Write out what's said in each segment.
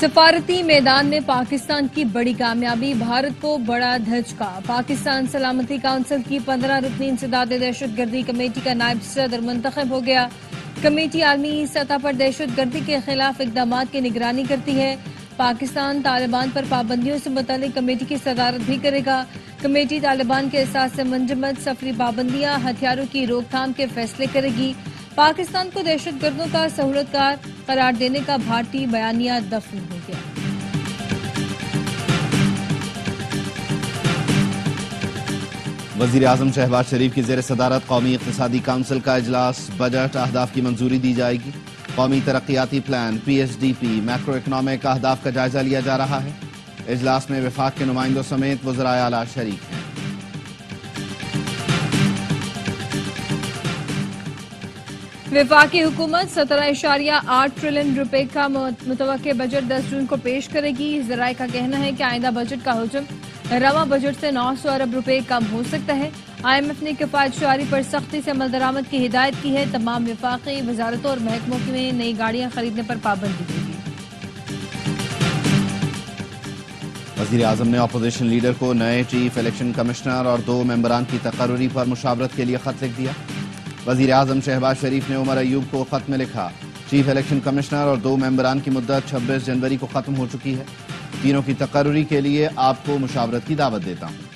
سفارتی میدان میں پاکستان کی بڑی کامیابی، بھارت کو بڑا دھچکا۔ پاکستان سلامتی کونسل کی 15 رکنی انسداد دہشت گردی کمیٹی کا نائب صدر منتخب ہو گیا۔ کمیٹی عالمی سطح پر دہشت گردی کے خلاف اقدامات کی نگرانی کرتی ہے۔ پاکستان طالبان پر پابندیوں سے متعلق کمیٹی کی صدارت بھی کرے گا۔ کمیٹی طالبان کے احساس سے منجمد سفری پابندیاں، ہتھیاروں کی روک تھام کے فیصلے کرے گی۔ پاکستان کو دہشت گردوں کا سہولت کار قرار دینے کا بھارتی بیانیہ دفن ہو گیا۔ وزیر اعظم شہباز شریف کی زیر صدارت قومی اقتصادی کونسل کا اجلاس، بجٹ اہداف کی منظوری دی جائے گی۔ قومی ترقیاتی پلان، PSDP، میکرو اکنامک اہداف کا جائزہ لیا جا رہا ہے۔ اجلاس میں وفاق کے نمائندوں سمیت وزرائے اعلیٰ شریک ہیں۔ وفاقی حکومت 17.8 ٹریلین روپے کا متوقع بجٹ 10 جون کو پیش کرے گی۔ ذرائع کا کہنا ہے کہ آئندہ بجٹ کا حجم رواں بجٹ سے 900 ارب روپے کم ہو سکتا ہے۔ IMF نے کفایت شعاری پر سختی سے عمل درآمد کی ہدایت کی ہے۔ تمام وفاقی وزارتوں اور محکموں میں نئی گاڑیاں خریدنے پر پابندی ہوگی۔ وزیر اعظم نے اپوزیشن لیڈر کو نئے چیف الیکشن کمشنر اور 2 ممبران کی تقرری پر مشاورت کے لیے خط لکھ دیا۔ وزیر اعظم شہباز شریف نے عمر ایوب کو خط میں لکھا، چیف الیکشن کمشنر اور 2 ممبران کی مدت 26 جنوری کو ختم ہو چکی ہے۔ تینوں کی تقرری کے لیے آپ کو مشاورت کی دعوت دیتا ہوں۔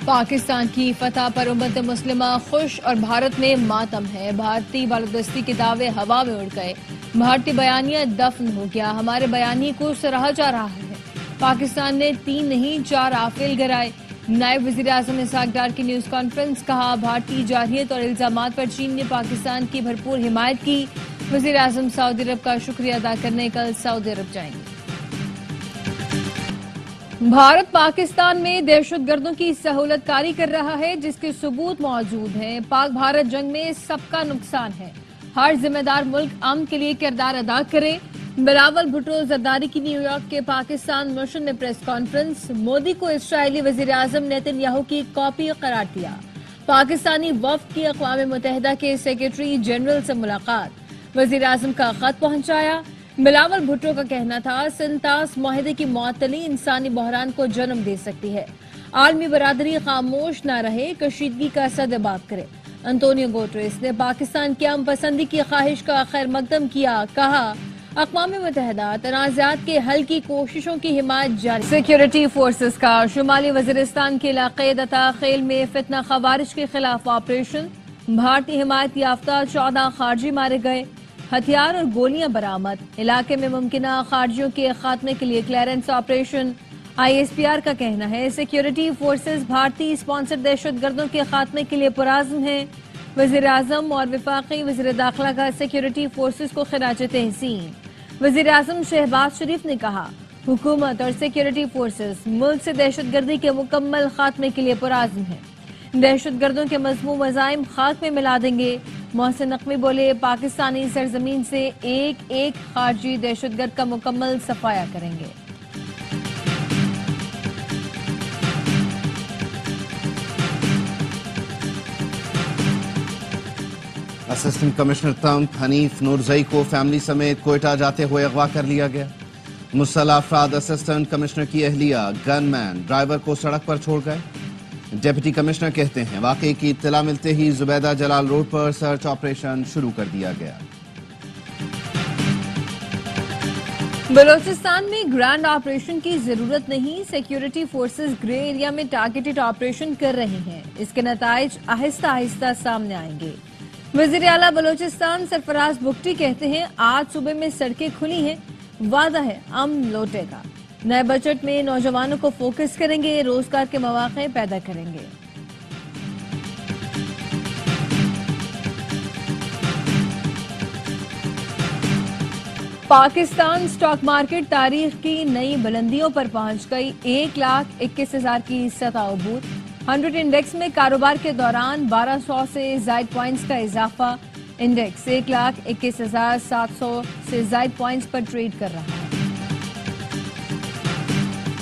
پاکستان کی فتح پر امت مسلمہ خوش اور بھارت میں ماتم ہے۔ بھارتی بالادستی کے دعوے ہوا میں اڑ گئے۔ بھارتی بیانیہ دفن ہو گیا۔ ہمارے بیانیے کو سراہا جا رہا ہے۔ پاکستان نے 3 نہیں 4 رافیل گرائے۔ نائب وزیر اعظم اسحاق ڈار کی نیوز کانفرنس، کہا بھارتی جارحیت اور الزامات پر چین نے پاکستان کی بھرپور حمایت کی۔ وزیر اعظم سعودی عرب کا شکریہ ادا کرنے کل سعودی عرب جائیں گے۔ بھارت پاکستان میں دہشت گردوں کی سہولت کاری کر رہا ہے، جس کے ثبوت موجود ہیں۔ پاک بھارت جنگ میں سب کا نقصان ہے۔ ہر ذمہ دار ملک امن کے لیے کردار ادا کرے۔ بلاول بھٹو زرداری کی نیو یارک کے پاکستان مشن میں پریس کانفرنس، مودی کو اسرائیلی وزیر اعظم نیتن یاہو کی کاپی قرار دیا۔ پاکستانی وفد کی اقوام متحدہ کے سیکرٹری جنرل سے ملاقات، وزیر اعظم کا خط پہنچایا۔ بلاول بھٹو کا کہنا تھا سنتاس معاہدے کی معطلی انسانی بحران کو جنم دے سکتی ہے۔ عالمی برادری خاموش نہ رہے، کشیدگی کا سدباب کرے۔ انتونیو گوٹریس نے پاکستان کی امن پسندی کی خواہش کا خیر مقدم کیا، کہا اقوام متحدہ تنازعات کے حل کی کوششوں کی حمایت جاری۔ سیکیورٹی فورسز کا شمالی وزیرستان کے علاقے دتا خیل میں فتنہ خوارج کے خلاف آپریشن، بھارتی حمایت یافتہ 14 خارجی مارے گئے، ہتھیار اور گولیاں برآمد۔ علاقے میں ممکنہ خارجیوں کے خاتمے کے لیے کلیئرنس آپریشن۔ ISPR کا کہنا ہے سیکیورٹی فورسز بھارتی اسپانسر دہشت گردوں کے خاتمے کے لیے پرعزم ہیں۔ وزیر اعظم اور وفاقی وزیر داخلہ کا سیکیورٹی فورسز کو خراج تحسین۔ وزیر اعظم شہباز شریف نے کہا حکومت اور سیکیورٹی فورسز ملک سے دہشت گردی کے مکمل خاتمے کے لیے پرعزم ہیں۔ دہشت گردوں کے مذموم عزائم خاک میں ملا دیں گے۔ محسن نقوی بولے پاکستانی سرزمین سے ایک ایک خارجی دہشت گرد کا مکمل صفایا کریں گے۔ اسسٹنٹ کمشنر تنگ حنیف نورزئی کو فیملی سمیت کوئٹہ جاتے ہوئے اغوا کر لیا گیا۔ مسلح افراد اسسٹنٹ کمشنر کی اہلیہ گن مین ڈرائیور کو سڑک پر چھوڑ گئے۔ ڈپٹی کمشنر کہتے ہیں واقعے کی اطلاع ملتے ہی زبیدہ جلال روڈ پر سرچ آپریشن شروع کر دیا گیا۔ بلوچستان میں گرینڈ آپریشن کی ضرورت نہیں، سیکیورٹی فورسز گرے ایریا میں ٹارگیٹڈ آپریشن کر رہی ہیں، اس کے نتائج آہستہ آہستہ سامنے آئیں گے۔ وزیر اعلیٰ بلوچستان سرفراز بگٹی کہتے ہیں آج صوبے میں سڑکیں کھلی ہیں، وعدہ ہے امن لوٹے گا۔ نئے بجٹ میں نوجوانوں کو فوکس کریں گے، روزگار کے مواقع پیدا کریں گے۔ پاکستان سٹاک مارکیٹ تاریخ کی نئی بلندیوں پر پہنچ گئی، 1,21,000 کی سطح عبور۔ 100 انڈیکس میں کاروبار کے دوران 1200 سے زائد پوائنٹس کا اضافہ، انڈیکس 1,21,700 سے زائد پوائنٹس پر ٹریڈ کر رہا ہے۔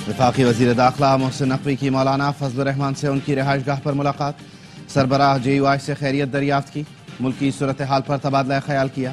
وفاقی وزیر داخلہ محسن نقوی کی مولانا فضل الرحمان سے ان کی رہائش گاہ پر ملاقات، سربراہ JUI سے خیریت دریافت کی، ملکی صورتحال پر تبادلہ خیال کیا۔